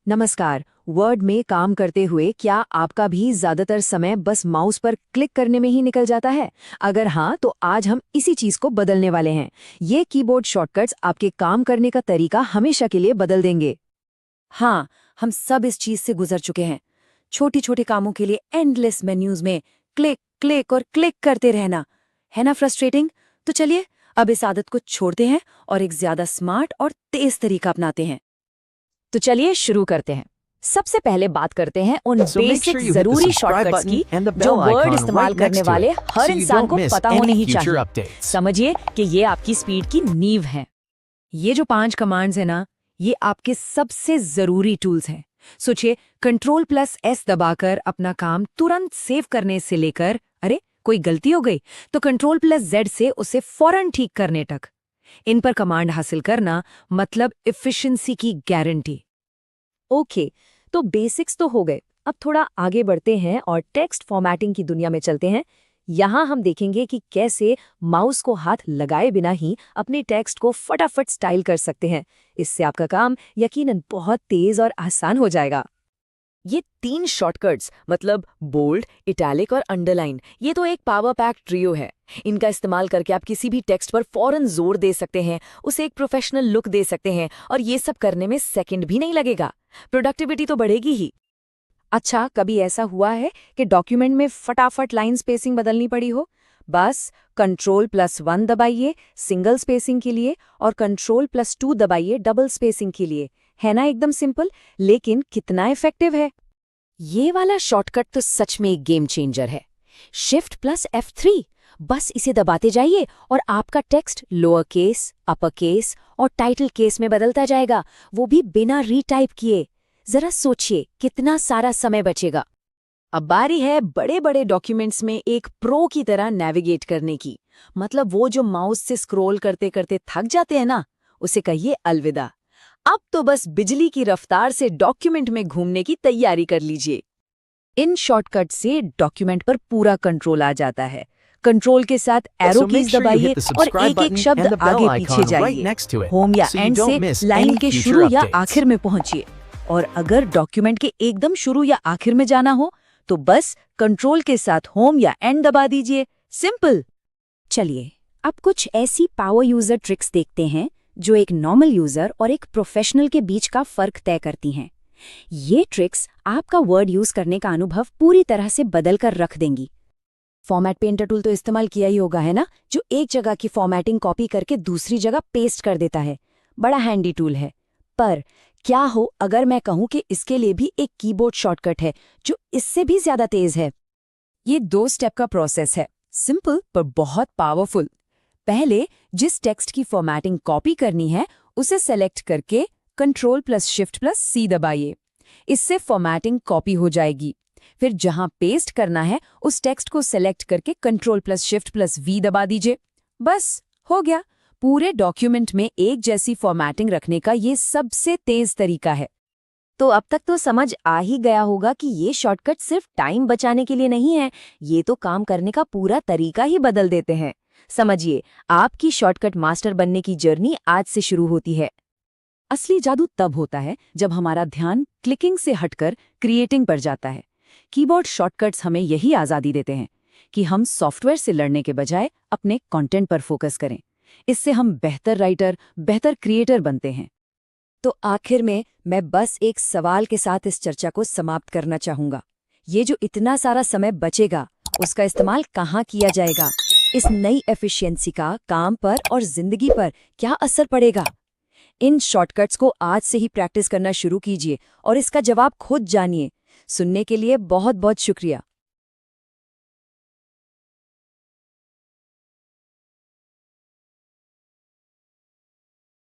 नमस्कार। वर्ड में काम करते हुए क्या आपका भी ज्यादातर समय बस माउस पर क्लिक करने में ही निकल जाता है? अगर हाँ, तो आज हम इसी चीज को बदलने वाले हैं। ये कीबोर्ड शॉर्टकट्स आपके काम करने का तरीका हमेशा के लिए बदल देंगे। हाँ, हम सब इस चीज से गुजर चुके हैं। छोटी छोटे कामों के लिए एंडलेस मेन्यूज में क्लिक क्लिक और क्लिक करते रहना, है ना फ्रस्ट्रेटिंग? तो चलिए अब इस आदत को छोड़ते हैं और एक ज्यादा स्मार्ट और तेज तरीका अपनाते हैं। तो चलिए शुरू करते हैं। सबसे पहले बात करते हैं उन So make basic sure you hit the जरूरी subscribe शॉर्टकट्स button की and the जो bell वर्ड icon इस्तेमाल right करने next to वाले it, हर so you इंसान don't को miss पता any होने ही future चाहिए। updates. समझिए कि ये आपकी स्पीड की नींव है। ये जो 5 कमांड्स है ना, ये आपके सबसे जरूरी टूल्स हैं। सोचिए, Ctrl+S दबाकर अपना काम तुरंत सेव करने से लेकर अरे कोई गलती हो गई तो Ctrl+Z से उसे फौरन ठीक करने तक। इन पर कमांड हासिल करना मतलब एफिशिएंसी की गारंटी। ओके, तो बेसिक्स तो हो गए। अब थोड़ा आगे बढ़ते हैं और टेक्स्ट फॉर्मेटिंग की दुनिया में चलते हैं। यहाँ हम देखेंगे कि कैसे माउस को हाथ लगाए बिना ही अपने टेक्स्ट को फटाफट स्टाइल कर सकते हैं। इससे आपका काम यकीनन बहुत तेज और आसान हो जाएगा। ये 3 शॉर्टकट्स मतलब बोल्ड, इटैलिक और अंडरलाइन, ये तो एक पावर पैक ट्रियो है। इनका इस्तेमाल करके आप किसी भी टेक्स्ट पर फौरन जोर दे सकते हैं, उसे एक प्रोफेशनल लुक दे सकते हैं और ये सब करने में सेकंड भी नहीं लगेगा। प्रोडक्टिविटी तो बढ़ेगी ही। अच्छा, कभी ऐसा हुआ है कि डॉक्यूमेंट में फटाफट लाइन स्पेसिंग बदलनी पड़ी हो? बस Ctrl+1 दबाइए सिंगल स्पेसिंग के लिए और Ctrl+2 दबाइए डबल स्पेसिंग के लिए। है ना एकदम सिंपल, लेकिन कितना इफेक्टिव है। ये वाला शॉर्टकट तो सच में एक गेम चेंजर है। Shift+F3, बस इसे दबाते जाइए और आपका text lower case, upper case और टाइटल केस में बदलता जाएगा, वो भी बिना रीटाइप किए। जरा सोचिए कितना सारा समय बचेगा। अब बारी है बड़े बड़े डॉक्यूमेंट्स में एक प्रो की तरह नेविगेट करने की। मतलब वो जो माउस से स्क्रॉल करते करते थक जाते हैं ना, उसे कहिए अलविदा। अब तो बस बिजली की रफ्तार से डॉक्यूमेंट में घूमने की तैयारी कर लीजिए। इन शॉर्टकट से डॉक्यूमेंट पर पूरा कंट्रोल आ जाता है। कंट्रोल के साथ arrow So make keys sure you दबाइए hit the और subscribe एक button एक शब्द and the bell आगे पीछे icon right जाइए। next to it, होम या so you एंड don't से miss लाइन any के future शुरू या updates. आखिर में पहुंचिए। और अगर डॉक्यूमेंट के एकदम शुरू या आखिर में जाना हो तो बस कंट्रोल के साथ होम या एंड दबा दीजिए। सिंपल। चलिए अब कुछ ऐसी पावर यूजर ट्रिक्स देखते हैं जो एक नॉर्मल यूजर और एक प्रोफेशनल के बीच का फर्क तय करती हैं। ये ट्रिक्स आपका वर्ड यूज करने का अनुभव पूरी तरह से बदल कर रख देंगी। फॉर्मेट पेंटर टूल तो इस्तेमाल किया ही होगा, है ना, जो एक जगह की फॉर्मेटिंग कॉपी करके दूसरी जगह पेस्ट कर देता है। बड़ा हैंडी टूल है। पर क्या हो अगर मैं कहूं कि इसके लिए भी एक कीबोर्ड शॉर्टकट है जो इससे भी ज्यादा तेज है। ये 2 स्टेप का प्रोसेस है, सिंपल पर बहुत पावरफुल। पहले जिस टेक्स्ट की फॉर्मेटिंग कॉपी करनी है उसे सेलेक्ट करके Ctrl+Shift+C दबाइए। इससे फॉर्मेटिंग कॉपी हो जाएगी। फिर जहां पेस्ट करना है उस टेक्स्ट को सेलेक्ट करके Ctrl+Shift+V दबा दीजिए। बस हो गया। पूरे डॉक्यूमेंट में एक जैसी फॉर्मेटिंग रखने का ये सबसे तेज तरीका है। तो अब तक तो समझ आ ही गया होगा कि ये शॉर्टकट सिर्फ टाइम बचाने के लिए नहीं है, ये तो काम करने का पूरा तरीका ही बदल देते हैं। समझिए, आपकी शॉर्टकट मास्टर बनने की जर्नी आज से शुरू होती है। असली जादू तब होता है जब हमारा ध्यान क्लिकिंग से हटकर क्रिएटिंग पर जाता है। कीबोर्ड शॉर्टकट्स हमें यही आज़ादी देते हैं कि हम सॉफ्टवेयर से लड़ने के बजाय अपने कंटेंट पर फोकस करें। इससे हम बेहतर राइटर, बेहतर क्रिएटर बनते हैं। तो आखिर में मैं बस एक सवाल के साथ इस चर्चा को समाप्त करना चाहूंगा। ये जो इतना सारा समय बचेगा, उसका इस्तेमाल कहाँ किया जाएगा? इस नई एफिशिएंसी का काम पर और जिंदगी पर क्या असर पड़ेगा? इन शॉर्टकट्स को आज से ही प्रैक्टिस करना शुरू कीजिए और इसका जवाब खुद जानिए। सुनने के लिए बहुत बहुत शुक्रिया।